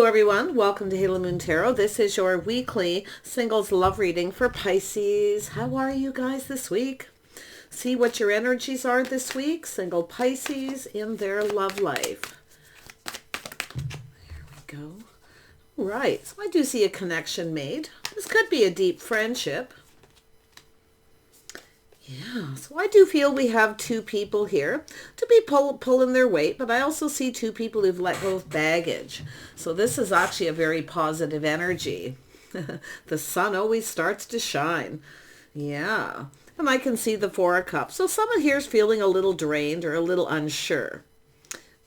Hello everyone, welcome to Halo Moon Tarot. This is your weekly singles love reading for Pisces. How are you guys this week? See what your energies are this week. Single Pisces in their love life. There we go. Right, so I do see a connection made. This could be a deep friendship. Yeah, so I do feel we have two people here to be pulling their weight, but I also see two people who've let go of baggage. So this is actually a very positive energy. The sun always starts to shine. Yeah, and I can see the Four of Cups. So someone here is feeling a little drained or a little unsure.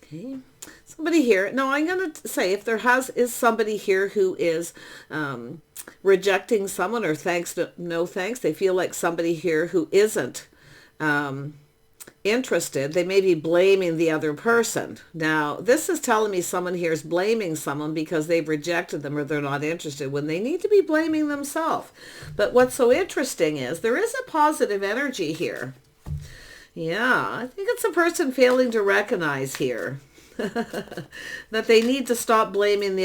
Okay, somebody here. Now I'm going to say if there is somebody here who is rejecting someone or no thanks, they feel like somebody here who isn't interested, they may be blaming the other person. Now this is telling me someone here is blaming someone because they've rejected them or they're not interested when they need to be blaming themselves. But what's so interesting is there is a positive energy here. Yeah, I think it's a person failing to recognize here that they need to stop blaming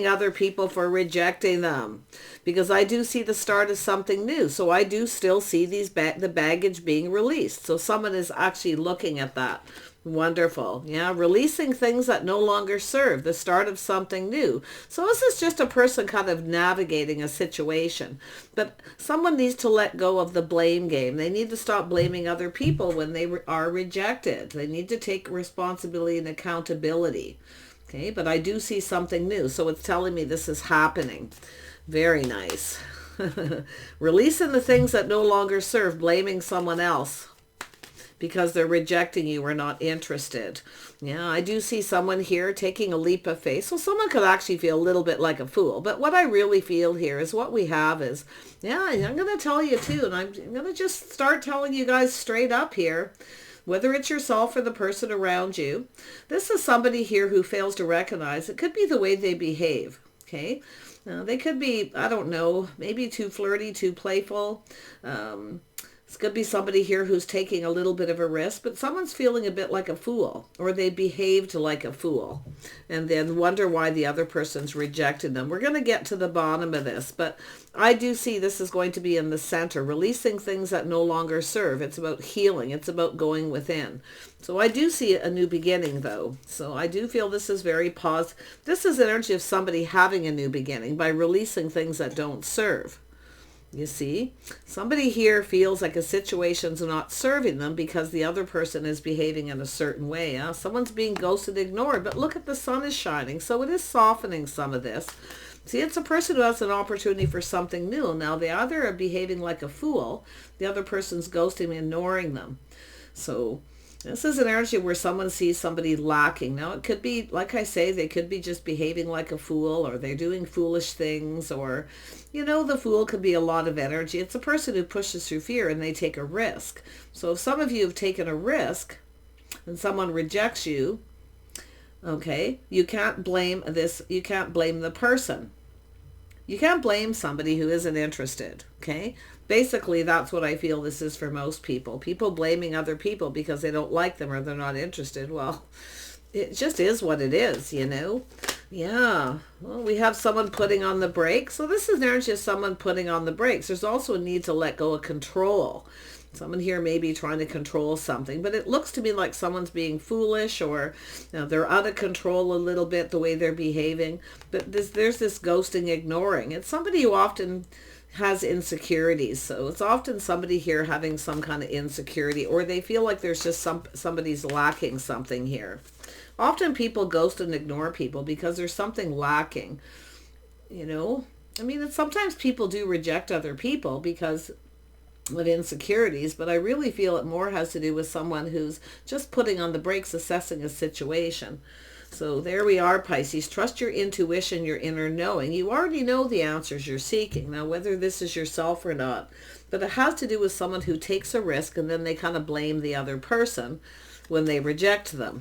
other people for rejecting them, because I do see the start of something new. So I do still see the baggage being released. So someone is actually looking at that. Wonderful. Yeah, releasing things that no longer serve, the start of something new. So this is just a person kind of navigating a situation. But someone needs to let go of the blame game. They need to stop blaming other people when they are rejected. They need to take responsibility and accountability. Okay, but I do see something new. So it's telling me this is happening. Very nice. Releasing the things that no longer serve, blaming someone else because they're rejecting you or not interested. Yeah, I do see someone here taking a leap of faith. So someone could actually feel a little bit like a fool. But what I really feel here is what we have is, yeah, I'm going to tell you too. And I'm going to just start telling you guys straight up here, whether it's yourself or the person around you. This is somebody here who fails to recognize it could be the way they behave. Okay. Now, they could be, I don't know, maybe too flirty, too playful. This could be somebody here who's taking a little bit of a risk, but someone's feeling a bit like a fool, or they behaved like a fool, and then wonder why the other person's rejected them. We're going to get to the bottom of this, but I do see this is going to be in the center, releasing things that no longer serve. It's about healing. It's about going within. So I do see a new beginning, though. So I do feel this is very positive. This is energy of somebody having a new beginning by releasing things that don't serve. You see, somebody here feels like a situation's not serving them because the other person is behaving in a certain way. Someone's being ghosted, ignored, but look at the sun is shining. So it is softening some of this. See, it's a person who has an opportunity for something new. Now, they either are behaving like a fool, the other person's ghosting, ignoring them. So this is an energy where someone sees somebody lacking. Now, it could be, like I say, they could be just behaving like a fool, or they're doing foolish things, or, you know, the fool could be a lot of energy. It's a person who pushes through fear and they take a risk. So if some of you have taken a risk and someone rejects you, okay, you can't blame this. You can't blame the person. You can't blame somebody who isn't interested, okay? Basically, that's what I feel this is for most people. People blaming other people because they don't like them or they're not interested. Well, it just is what it is, you know? Yeah. Well, we have someone putting on the brakes. So this is an energy of someone putting on the brakes. There's also a need to let go of control. Someone here may be trying to control something, but it looks to me like someone's being foolish, or they're out of control a little bit, the way they're behaving. But there's this ghosting, ignoring. It's somebody who often has insecurities. So it's often somebody here having some kind of insecurity, or they feel like there's just somebody's lacking something here. Often people ghost and ignore people because there's something lacking, you know. I mean, sometimes people do reject other people because of insecurities, but I really feel it more has to do with someone who's just putting on the brakes, assessing a situation. So there we are, Pisces. Trust your intuition, your inner knowing. You already know the answers you're seeking. Now, whether this is yourself or not, but it has to do with someone who takes a risk and then they kind of blame the other person when they reject them.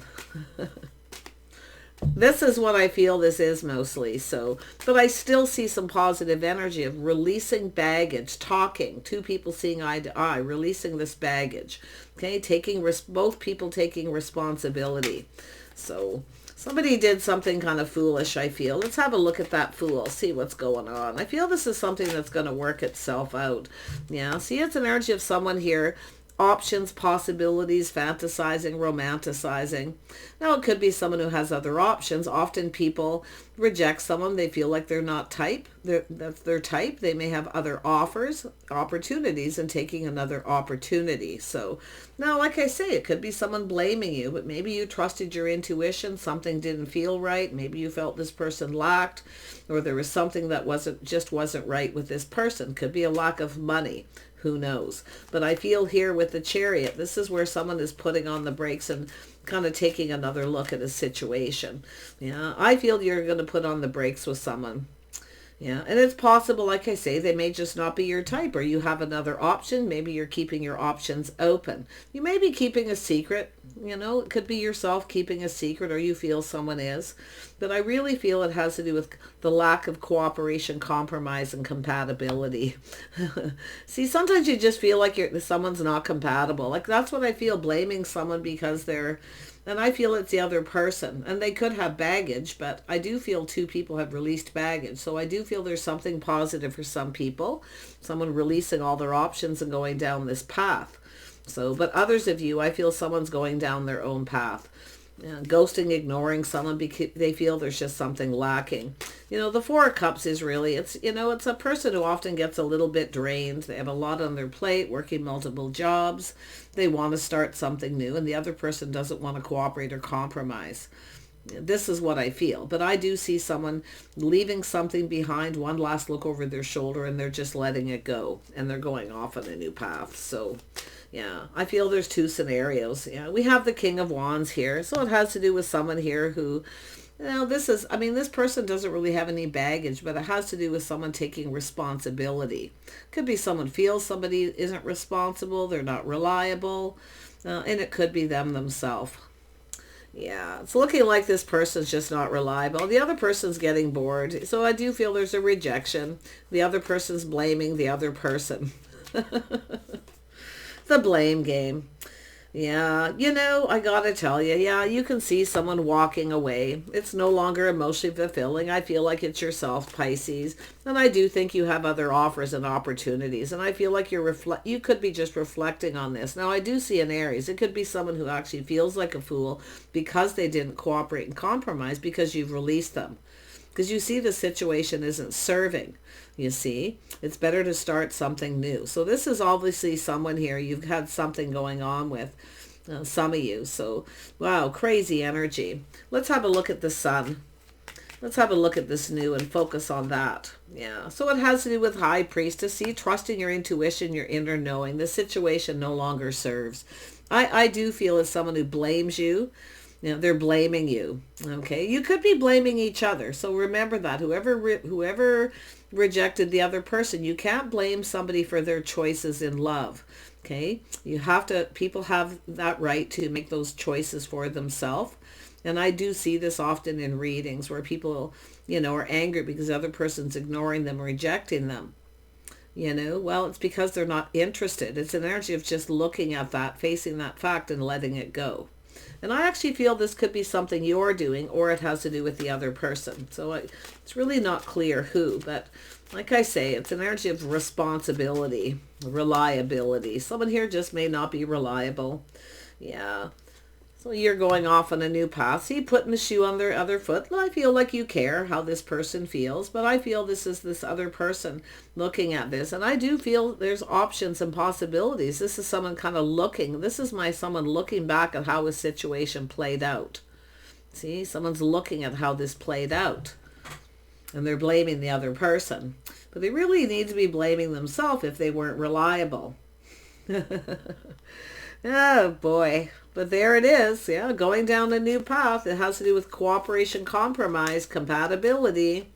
This is what I feel this is mostly. So, but I still see some positive energy of releasing baggage, talking, two people seeing eye to eye, releasing this baggage. Okay, both people taking responsibility. So Somebody did something kind of foolish, I feel. Let's have a look at that Fool, see what's going on. I feel this is something that's going to work itself out. Yeah, see, it's an energy of someone here. Options, possibilities, fantasizing, romanticizing. Now, it could be someone who has other options. Often people reject someone. They feel like they're not type. That's their type. They may have other offers, opportunities, and taking another opportunity. So now, like I say, it could be someone blaming you, but maybe you trusted your intuition. Something didn't feel right. Maybe you felt this person lacked, or there was something that wasn't right with this person. Could be a lack of money. Who knows? But I feel here with the Chariot, this is where someone is putting on the brakes and kind of taking another look at a situation. Yeah, I feel you're going to put on the brakes with someone. Yeah, and it's possible, like I say, they may just not be your type, or you have another option. Maybe you're keeping your options open. You may be keeping a secret. You know, it could be yourself keeping a secret, or you feel someone is. But I really feel it has to do with the lack of cooperation, compromise, and compatibility. See, sometimes you just feel like someone's not compatible. Like, that's what I feel, blaming someone because they're... And I feel it's the other person. And they could have baggage, but I do feel two people have released baggage. So I do feel there's something positive for some people. Someone releasing all their options and going down this path. So, but others of you, I feel someone's going down their own path. Ghosting, ignoring someone because they feel there's just something lacking. You know, the Four of Cups is really, it's a person who often gets a little bit drained. They have a lot on their plate, working multiple jobs. They want to start something new, and the other person doesn't want to cooperate or compromise. This is what I feel. But I do see someone leaving something behind, one last look over their shoulder, and they're just letting it go, and they're going off on a new path. So yeah, I feel there's two scenarios. Yeah, we have the King of Wands here. So it has to do with someone here who, this person doesn't really have any baggage, but it has to do with someone taking responsibility. Could be someone feels somebody isn't responsible, they're not reliable, and it could be them themselves. Yeah, it's looking like this person's just not reliable. The other person's getting bored. So I do feel there's a rejection. The other person's blaming the other person. The blame game. Yeah, I gotta tell you, yeah, you can see someone walking away. It's no longer emotionally fulfilling. I feel like it's yourself, Pisces. And I do think you have other offers and opportunities. And I feel like you could be just reflecting on this. Now, I do see an Aries. It could be someone who actually feels like a fool because they didn't cooperate and compromise because you've released them. Because you see the situation isn't serving. You see, it's better to start something new. So this is obviously someone here you've had something going on with, some of you. So, wow, crazy energy. Let's have a look at the Sun. Let's have a look at this new and focus on that. Yeah, so it has to do with High Priestess. See, trusting your intuition, your inner knowing. The situation no longer serves. I do feel as someone who blames you. They're blaming you. Okay, you could be blaming each other. So remember that whoever rejected the other person, you can't blame somebody for their choices in love. Okay, people have that right to make those choices for themselves. And I do see this often in readings where people, are angry because the other person's ignoring them, rejecting them. Well, it's because they're not interested. It's an energy of just looking at that, facing that fact and letting it go. And I actually feel this could be something you're doing, or it has to do with the other person. So it's really not clear who, but like I say, it's an energy of responsibility, reliability. Someone here just may not be reliable. Yeah. So you're going off on a new path. See, putting the shoe on their other foot. I feel like you care how this person feels, but I feel this is this other person looking at this. And I do feel there's options and possibilities. This is someone kind of looking. This is someone looking back at how a situation played out. See, someone's looking at how this played out. And they're blaming the other person. But they really need to be blaming themselves if they weren't reliable. Oh, boy. But there it is. Yeah, going down a new path. It has to do with cooperation, compromise, compatibility.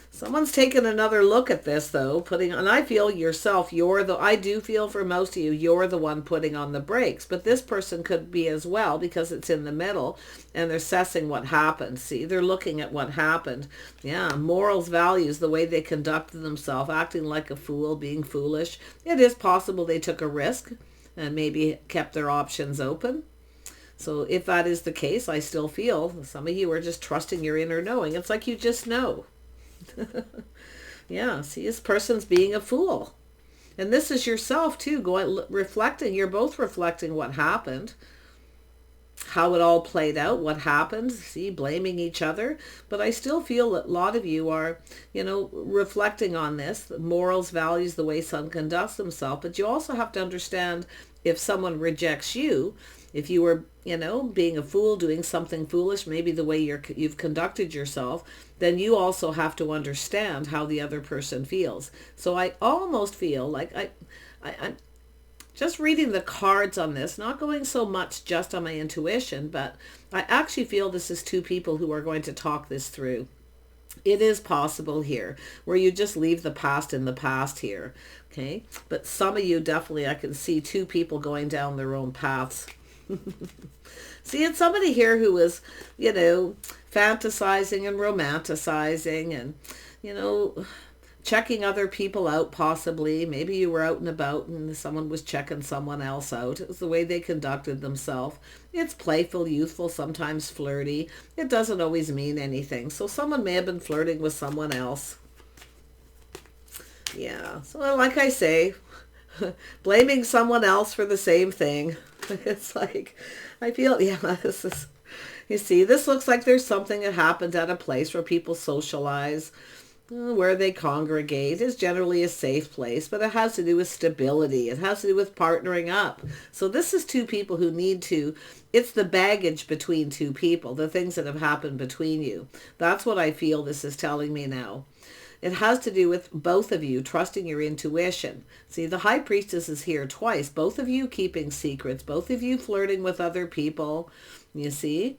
Someone's taking another look at this, though. And I feel yourself, I do feel for most of you, you're the one putting on the brakes. But this person could be as well because it's in the middle and they're assessing what happened. See, they're looking at what happened. Yeah, morals, values, the way they conducted themselves, acting like a fool, being foolish. It is possible they took a risk and maybe kept their options open. So if that is the case, I still feel some of you are just trusting your inner knowing. It's like you just know. Yeah, see, this person's being a fool. And this is yourself too, going reflecting. You're both reflecting what happened, how it all played out, what happened, see, blaming each other. But I still feel that a lot of you are, reflecting on this, the morals, values, the way someone conducts themselves. But you also have to understand, if someone rejects you, if you were, being a fool, doing something foolish, maybe the way you've conducted yourself, then you also have to understand how the other person feels. So I almost feel like I'm just reading the cards on this, not going so much just on my intuition, but I actually feel this is two people who are going to talk this through. It is possible here where you just leave the past in the past here. Okay. But some of you definitely, I can see two people going down their own paths. See, it's somebody here who is, fantasizing and romanticizing and, checking other people out possibly. Maybe you were out and about and someone was checking someone else out. It was the way they conducted themselves. It's playful, youthful, sometimes flirty. It doesn't always mean anything. So someone may have been flirting with someone else. Yeah, so like I say, blaming someone else for the same thing. It's like, I feel, yeah, this is, you see, this looks like there's something that happened at a place where people socialize, where they congregate. Is generally a safe place, but it has to do with stability. It has to do with partnering up. So this is two people who need to, it's the baggage between two people, the things that have happened between you. That's what I feel this is telling me now. It has to do with both of you trusting your intuition. See, the High Priestess is here twice. Both of you keeping secrets. Both of you flirting with other people. You see?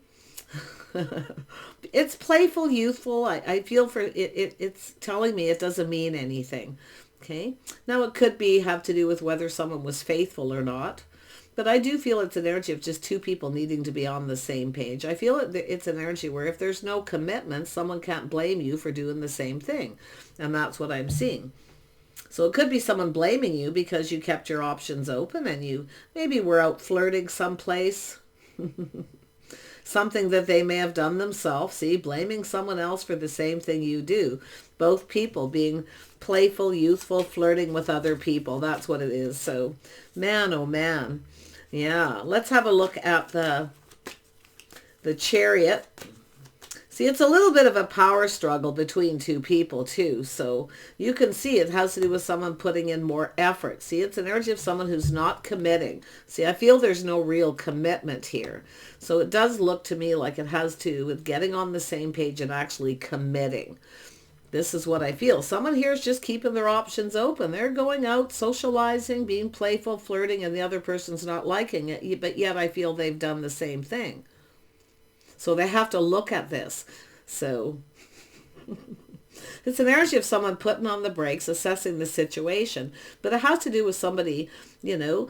It's playful, youthful. I feel for it. It's telling me it doesn't mean anything. Okay? Now, it could have to do with whether someone was faithful or not. But I do feel it's an energy of just two people needing to be on the same page. I feel it's an energy where if there's no commitment, someone can't blame you for doing the same thing. And that's what I'm seeing. So it could be someone blaming you because you kept your options open and you maybe were out flirting someplace. Something that they may have done themselves. See, blaming someone else for the same thing you do. Both people being playful, youthful, flirting with other people. That's what it is. So, man, oh man. Yeah, let's have a look at the Chariot. See, it's a little bit of a power struggle between two people too. So you can see it has to do with someone putting in more effort. See, it's an energy of someone who's not committing. See, I feel there's no real commitment here. So it does look to me like it has to do with getting on the same page and actually committing. This is what I feel. Someone here is just keeping their options open. They're going out, socializing, being playful, flirting, and the other person's not liking it. But yet I feel they've done the same thing. So they have to look at this. So it's an energy of someone putting on the brakes, assessing the situation. But it has to do with somebody,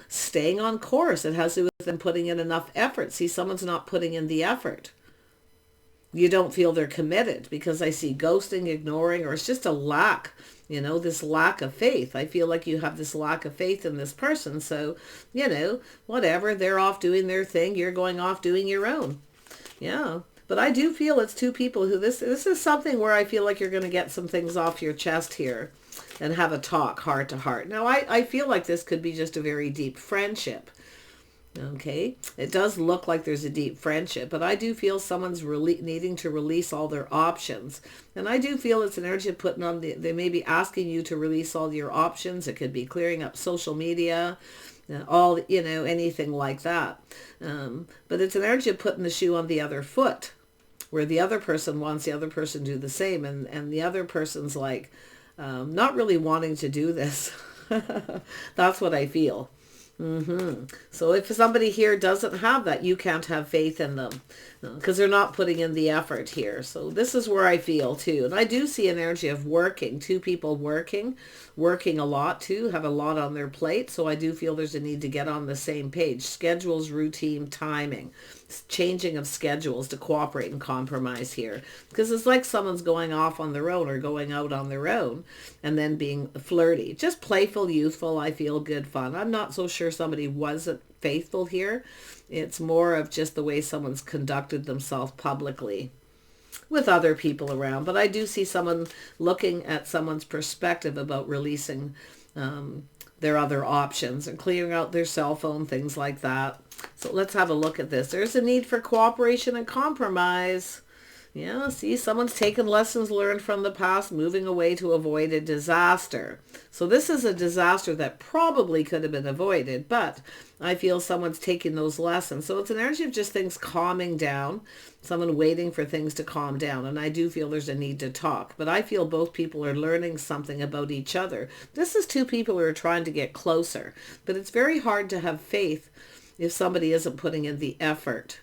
staying on course. It has to do with them putting in enough effort. See, someone's not putting in the effort. You don't feel they're committed because I see ghosting, ignoring, or it's just a lack, this lack of faith. I feel like you have this lack of faith in this person. So, whatever, they're off doing their thing. You're going off doing your own. Yeah. But I do feel it's two people who this is something where I feel like you're going to get some things off your chest here and have a talk heart to heart. Now, I feel like this could be just a very deep friendship. Okay, it does look like there's a deep friendship, but I do feel someone's needing to release all their options. And I do feel it's an energy of putting on, they may be asking you to release all your options. It could be clearing up social media, anything like that. But it's an energy of putting the shoe on the other foot, where the other person wants the other person to do the same. And the other person's like, not really wanting to do this. That's what I feel. So if somebody here doesn't have that, you can't have faith in them because they're not putting in the effort here. So this is where I feel too. And I do see an energy of working, two people working a lot too, have a lot on their plate. So I do feel there's a need to get on the same page. Schedules, routine, timing, changing of schedules to cooperate and compromise here. Because it's like someone's going off on their own or going out on their own and then being flirty. Just playful, youthful, I feel good fun. I'm not so sure somebody wasn't faithful here. It's more of just the way someone's conducted themselves publicly with other people around. But I do see someone looking at someone's perspective about releasing their other options and clearing out their cell phone, things like that. So let's have a look at this. There's a need for cooperation and compromise. Yeah, see, someone's taken lessons learned from the past, moving away to avoid a disaster. So this is a disaster that probably could have been avoided, but I feel someone's taking those lessons. So it's an energy of just things calming down, someone waiting for things to calm down. And I do feel there's a need to talk, but I feel both people are learning something about each other. This is two people who are trying to get closer, but it's very hard to have faith if somebody isn't putting in the effort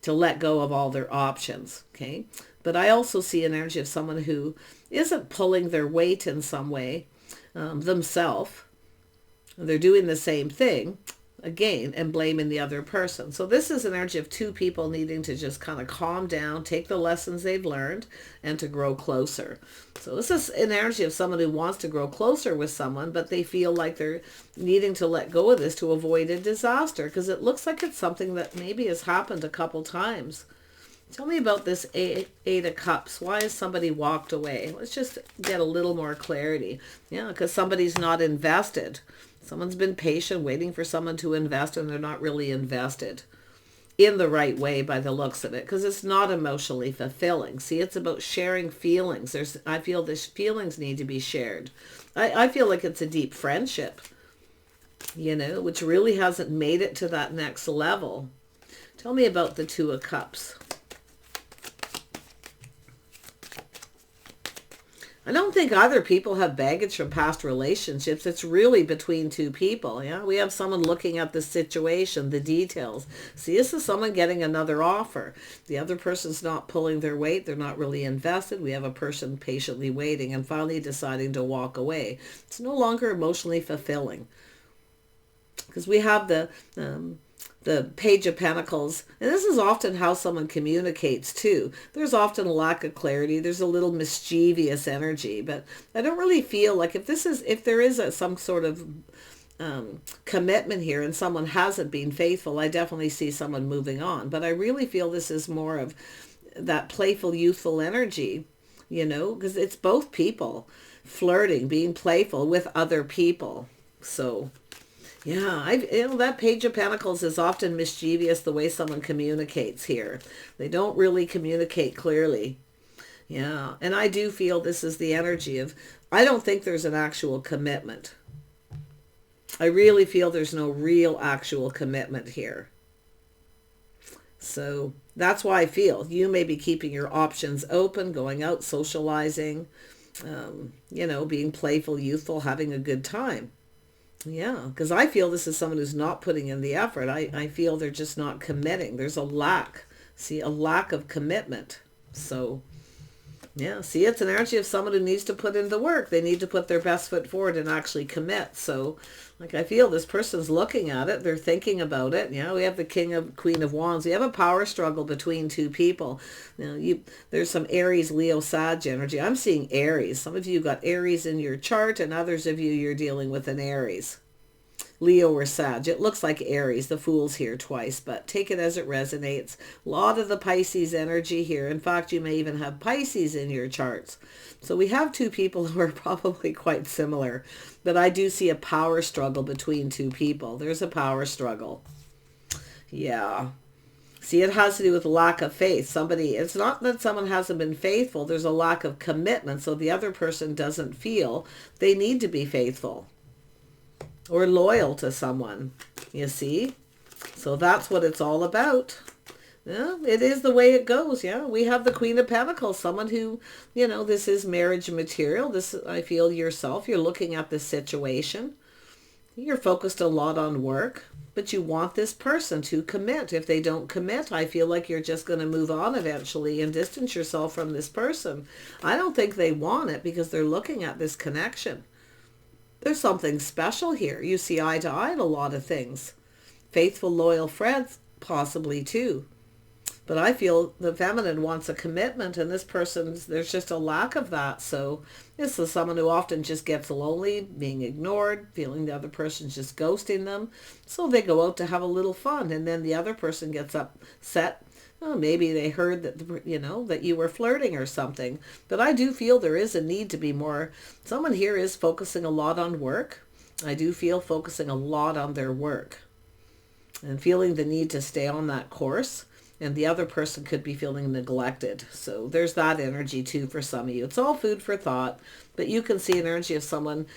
to let go of all their options, okay? But I also see an energy of someone who isn't pulling their weight in some way themselves. They're doing the same thing, again, and blaming the other person. So this is an energy of two people needing to just kind of calm down, take the lessons they've learned, and to grow closer. So this is an energy of someone who wants to grow closer with someone, but they feel like they're needing to let go of this to avoid a disaster, because it looks like it's something that maybe has happened a couple times. Tell me about this Eight of Cups. Why has somebody walked away? Let's just get a little more clarity. Yeah, because somebody's not invested. Someone's been patient, waiting for someone to invest, and they're not really invested in the right way by the looks of it, because it's not emotionally fulfilling. See, it's about sharing feelings. I feel these feelings need to be shared. I feel like it's a deep friendship, you know, which really hasn't made it to that next level. Tell me about the Two of Cups. I don't think either people have baggage from past relationships. It's really between two people. Yeah, we have someone looking at the situation, the details. See, this is someone getting another offer. The other person's not pulling their weight. They're not really invested. We have a person patiently waiting and finally deciding to walk away. It's no longer emotionally fulfilling, because we have the Page of Pentacles, and this is often how someone communicates too. There's often a lack of clarity. There's a little mischievous energy, but I don't really feel like if there is some sort of commitment here and someone hasn't been faithful, I definitely see someone moving on. But I really feel this is more of that playful, youthful energy, you know, because it's both people flirting, being playful with other people. So yeah, that Page of Pentacles is often mischievous, the way someone communicates here. They don't really communicate clearly. Yeah, and I do feel this is the energy of, I don't think there's an actual commitment. I really feel there's no real actual commitment here. So that's why I feel you may be keeping your options open, going out, socializing, you know, being playful, youthful, having a good time. Yeah, because I feel this is someone who's not putting in the effort. I feel they're just not committing. There's a lack. See, a lack of commitment. So, yeah, see, it's an energy of someone who needs to put in the work. They need to put their best foot forward and actually commit. So, like, I feel this person's looking at it. They're thinking about it. Yeah, we have the Queen of Wands. We have a power struggle between two people. There's some Aries, Leo, Sag energy. I'm seeing Aries. Some of you got Aries in your chart, and others of you, you're dealing with an Aries. Leo or Sag. It looks like Aries. The Fool's here twice, but take it as it resonates. A lot of the Pisces energy here. In fact, you may even have Pisces in your charts. So we have two people who are probably quite similar, but I do see a power struggle between two people. There's a power struggle. Yeah. See, it has to do with lack of faith. It's not that someone hasn't been faithful. There's a lack of commitment, so the other person doesn't feel they need to be faithful or loyal to someone, you see? So that's what it's all about. Yeah, it is the way it goes. Yeah, we have the Queen of Pentacles, someone who, you know, this is marriage material. This, I feel yourself, you're looking at this situation. You're focused a lot on work, but you want this person to commit. If they don't commit, I feel like you're just going to move on eventually and distance yourself from this person. I don't think they want it because they're looking at this connection. There's something special here. You see eye to eye in a lot of things. Faithful, loyal friends, possibly too. But I feel the feminine wants a commitment, and this person's, there's just a lack of that. So this is someone who often just gets lonely, being ignored, feeling the other person's just ghosting them. So they go out to have a little fun, and then the other person gets upset. Oh, maybe they heard that, that you were flirting or something. But I do feel there is a need to be more. Someone here is focusing a lot on work. I do feel focusing a lot on their work and feeling the need to stay on that course. And the other person could be feeling neglected. So there's that energy too for some of you. It's all food for thought, but you can see an energy of someone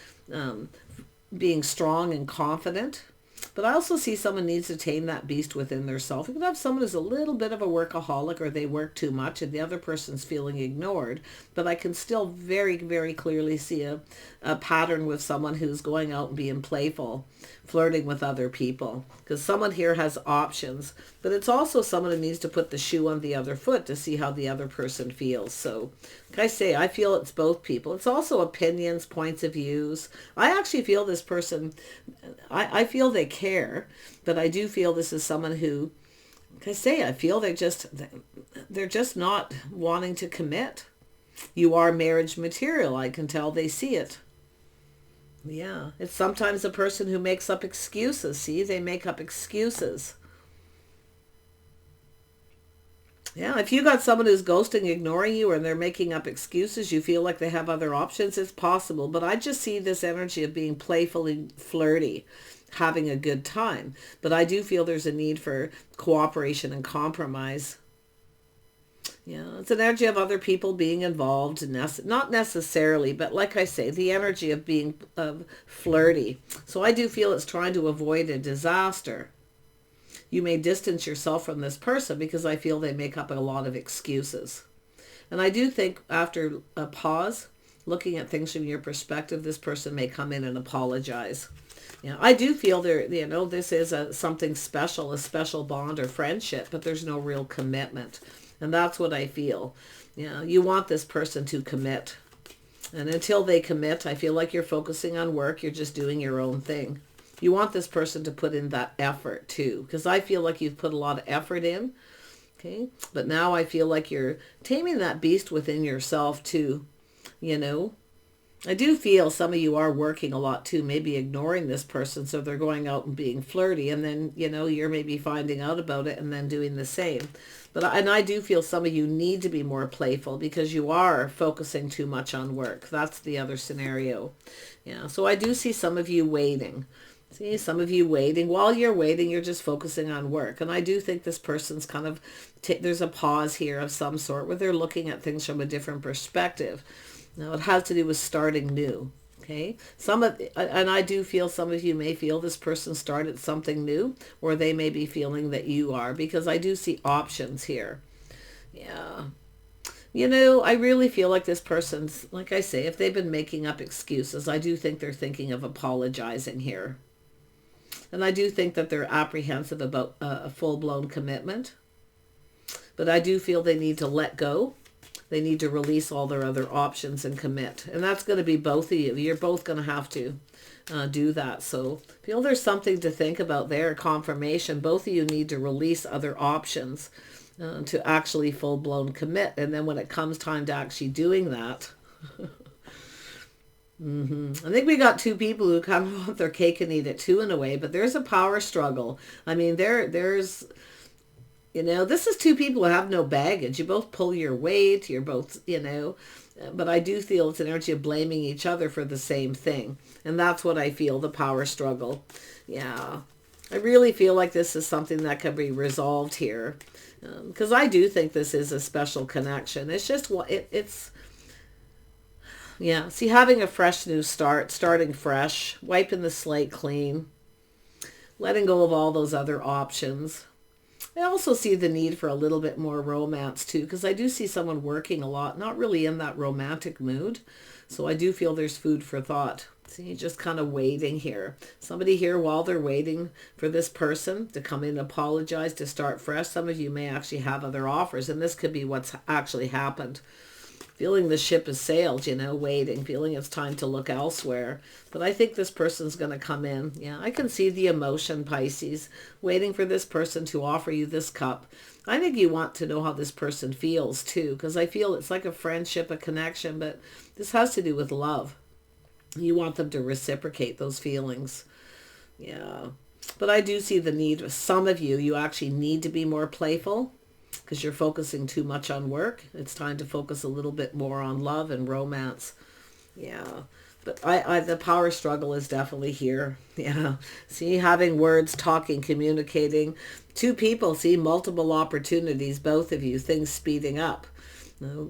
being strong and confident. But I also see someone needs to tame that beast within their self. You can have someone who's a little bit of a workaholic, or they work too much and the other person's feeling ignored. But I can still very, very clearly see a pattern with someone who's going out and being playful, flirting with other people. Because someone here has options. But it's also someone who needs to put the shoe on the other foot to see how the other person feels. So, like I say, I feel it's both people. It's also opinions, points of views. I actually feel this person, I feel they care, but I do feel this is someone who, like I say, I feel they're just not wanting to commit. You are marriage material. I can tell they see it. Yeah, it's sometimes a person who makes up excuses. See, they make up excuses. Yeah, if you got someone who's ghosting, ignoring you, and they're making up excuses, you feel like they have other options, it's possible. But I just see this energy of being playfully flirty, having a good time. But I do feel there's a need for cooperation and compromise. Yeah, it's an energy of other people being involved, not necessarily, but like I say, the energy of being flirty. So I do feel it's trying to avoid a disaster. You may distance yourself from this person because I feel they make up a lot of excuses. And I do think after a pause, looking at things from your perspective, this person may come in and apologize. I do feel this is something special, a special bond or friendship, but there's no real commitment. And that's what I feel. You want this person to commit. And until they commit, I feel like you're focusing on work. You're just doing your own thing. You want this person to put in that effort too, because I feel like you've put a lot of effort in. Okay. But now I feel like you're taming that beast within yourself too. I do feel some of you are working a lot too, maybe ignoring this person. So they're going out and being flirty, and then, you're maybe finding out about it and then doing the same. And I do feel some of you need to be more playful because you are focusing too much on work. That's the other scenario. Yeah. So I do see some of you waiting. See, some of you waiting. While you're waiting, you're just focusing on work. And I do think this person's kind of, there's a pause here of some sort where they're looking at things from a different perspective. Now, it has to do with starting new. Okay. And I do feel some of you may feel this person started something new, or they may be feeling that you are, because I do see options here. Yeah. I really feel like this person's, like I say, if they've been making up excuses, I do think they're thinking of apologizing here. And I do think that they're apprehensive about a full-blown commitment. But I do feel they need to let go. They need to release all their other options and commit. And that's going to be both of you. You're both going to have to do that. So I feel there's something to think about there. Confirmation. Both of you need to release other options to actually full-blown commit. And then when it comes time to actually doing that... I think we got two people who kind of want their cake and eat it too in a way, but there's a power struggle. I mean, there's, this is two people who have no baggage. You both pull your weight. You're both, but I do feel it's an energy of blaming each other for the same thing. And that's what I feel, the power struggle. Yeah. I really feel like this is something that can be resolved here. Because I do think this is a special connection. It's just, yeah, see, having a fresh new start, starting fresh, wiping the slate clean, letting go of all those other options. I also see the need for a little bit more romance too, because I do see someone working a lot, not really in that romantic mood. So I do feel there's food for thought. See, just kind of waiting here. Somebody here, while they're waiting for this person to come in and apologize, to start fresh, some of you may actually have other offers, and this could be what's actually happened. feeling the ship has sailed, you know, waiting, feeling it's time to look elsewhere. But I think this person's going to come in. Yeah, I can see the emotion, Pisces, waiting for this person to offer you this cup. I think you want to know how this person feels too, because I feel it's like a friendship, a connection, but this has to do with love. You want them to reciprocate those feelings. Yeah. But I do see the need. Some of you, you actually need to be more playful because you're focusing too much on work. It's time to focus a little bit more on love and romance. Yeah. But the power struggle is definitely here. Yeah. See, having words, talking, communicating. Two people, see, multiple opportunities, both of you, things speeding up.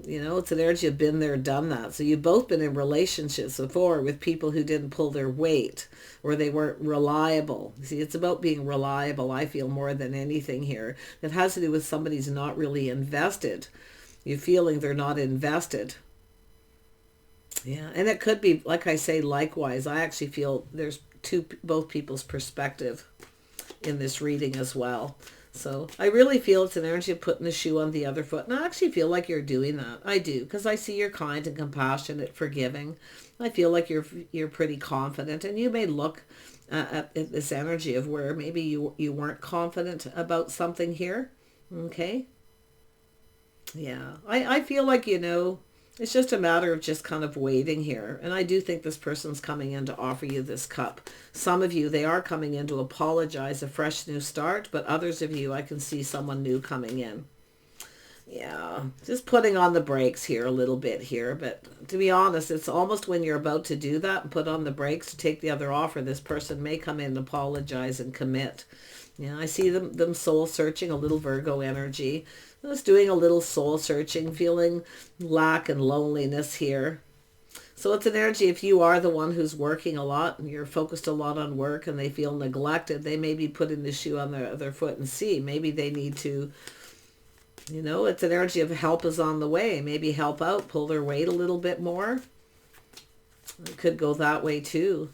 You know, it's an energy of been there, done that. So you've both been in relationships before with people who didn't pull their weight or they weren't reliable. See, it's about being reliable, I feel, more than anything here. It has to do with somebody's not really invested. You're feeling they're not invested. Yeah, and it could be, like I say, likewise. I actually feel there's both people's perspective in this reading as well. So I really feel it's an energy of putting the shoe on the other foot. And I actually feel like you're doing that. I do, because I see you're kind and compassionate, forgiving. I feel like you're pretty confident. And you may look at this energy of where maybe you weren't confident about something here. Okay? Yeah. I feel like, you know, it's just a matter of just kind of waiting here. And I do think this person's coming in to offer you this cup. Some of you, they are coming in to apologize, a fresh new start. But others of you, I can see someone new coming in. Yeah, just putting on the brakes here a little bit here. But to be honest, it's almost when you're about to do that and put on the brakes to take the other offer, this person may come in and apologize and commit. Yeah, I see them soul searching, a little Virgo energy. Just doing a little soul searching, feeling lack and loneliness here. So it's an energy, if you are the one who's working a lot and you're focused a lot on work and they feel neglected, they may be putting the shoe on their other foot and see. Maybe they need to, you know, it's an energy of help is on the way. Maybe help out, pull their weight a little bit more. It could go that way too.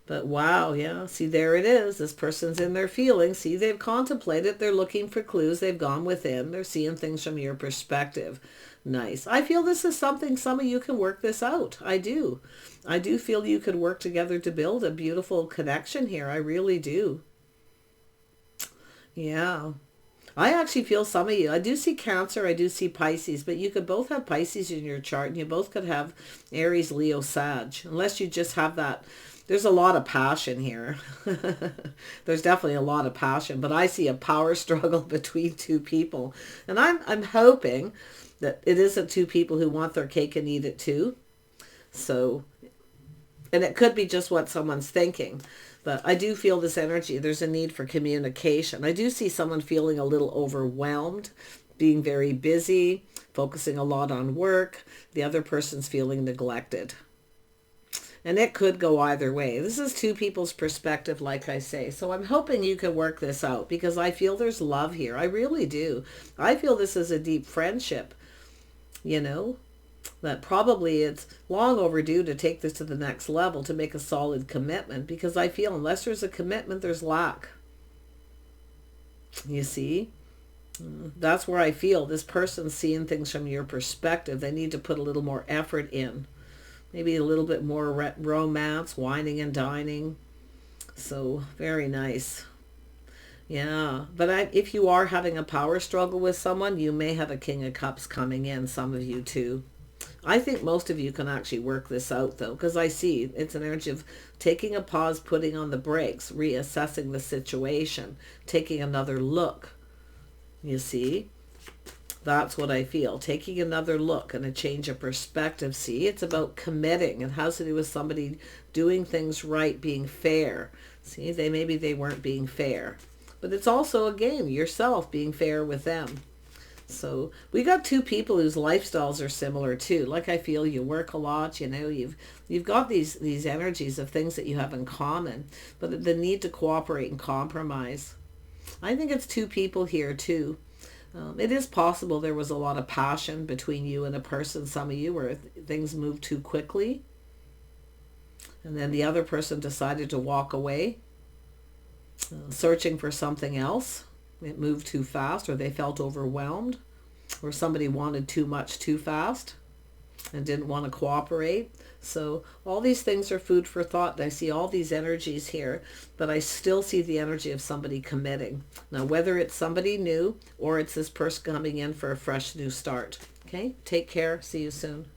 But wow, yeah, see, there it is. This person's in their feelings. See, they've contemplated. They're looking for clues. They've gone within. They're seeing things from your perspective. Nice. I feel this is something some of you can work this out. I do. I do feel you could work together to build a beautiful connection here. I really do. Yeah. I actually feel some of you, I do see Cancer, I do see Pisces, but you could both have Pisces in your chart and you both could have Aries, Leo, Sag, unless you just have that. There's a lot of passion here. There's definitely a lot of passion, but I see a power struggle between two people. And I'm hoping that it isn't two people who want their cake and eat it too. So, and it could be just what someone's thinking. But I do feel this energy. There's a need for communication. I do see someone feeling a little overwhelmed, being very busy, focusing a lot on work. The other person's feeling neglected. And it could go either way. This is two people's perspective, like I say. So I'm hoping you can work this out because I feel there's love here. I really do. I feel this is a deep friendship, you know, that probably it's long overdue to take this to the next level, to make a solid commitment, because I feel unless there's a commitment, there's lack. You see? That's where I feel this person's seeing things from your perspective. They need to put a little more effort in. Maybe a little bit more romance, whining and dining. So, very nice. Yeah, but if you are having a power struggle with someone, you may have a King of Cups coming in, some of you too. I think most of you can actually work this out though, because I see it's an energy of taking a pause, putting on the brakes, reassessing the situation, taking another look. You see? That's what I feel. Taking another look and a change of perspective. See, it's about committing. It has to do with somebody doing things right, being fair. See, maybe they weren't being fair. But it's also, again, yourself being fair with them. So we got two people whose lifestyles are similar too. Like I feel you work a lot, you know, you've got these energies of things that you have in common, but the need to cooperate and compromise. I think it's two people here too. It is possible there was a lot of passion between you and a person, some of you, where things moved too quickly. And then the other person decided to walk away, searching for something else. It moved too fast, or they felt overwhelmed, or somebody wanted too much too fast. and didn't want to cooperate. So all these things are food for thought. And I see all these energies here, but I still see the energy of somebody committing. Now, whether it's somebody new or it's this person coming in for a fresh new start. Okay, take care. See you soon.